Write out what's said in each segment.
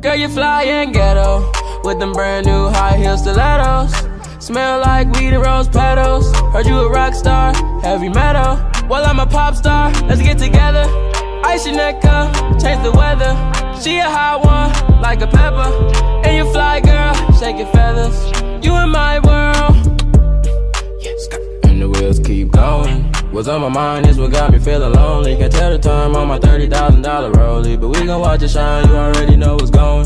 Girl, you fly and ghetto with them brand new high heel stilettos. Smell like weed and rose petals. Heard you a rock star, heavy metal. Well, I'm a pop star, let's get together. Ice your neck up, change the weather. She a hot one, like a pepper. And you fly, girl, shake your feathers. You in my world. And the wheels keep going. What's on my mind is what got me feeling lonely. Can't tell the time on my $30,000 rollie, but we gon' watch it shine, you already know what's going.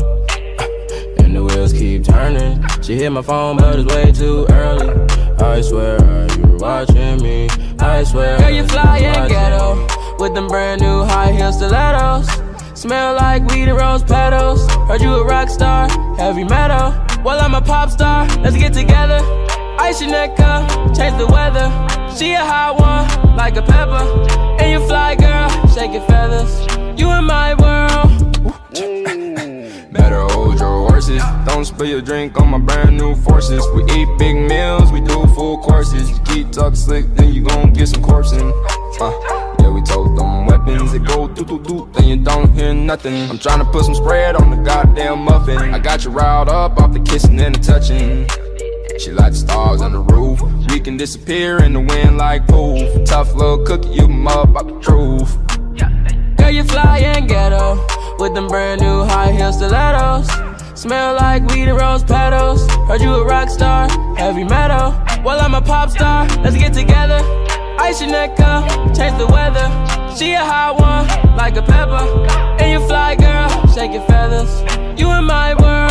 And the wheels keep turning. She hit my phone, but it's way too early. I swear, are you watching me? I swear. Girl, you fly and ghetto with them brand new high heel stilettos. Smell like weed and rose petals. Heard you a rock star, heavy metal. Well, I'm a pop star, let's get together. Ice your neck up, change the weather. She a hot one, like a pepper. And you fly, girl, shake your feathers. You in my world. Better hold your horses. Don't spill your drink on my brand new forces. We eat big meals, we do full courses. You keep talking slick, then you gon' get some corpsing. Yeah, we told them weapons. It go doo-doo-doo, then you don't hear nothing. I'm tryna put some spread on the goddamn muffin. I got you riled up off the kissing and the touching. She like the stars on the roof. We can disappear in the wind like poof. Tough little cookie, you mug about the truth. Girl, you fly and ghetto with them brand new high heel stilettos. Smell like weed and rose petals. Heard you a rock star, heavy metal. Well, I'm a pop star, let's get together. Ice your neck up, change the weather. She a hot one, like a pepper. And you fly, girl, shake your feathers. You in my world.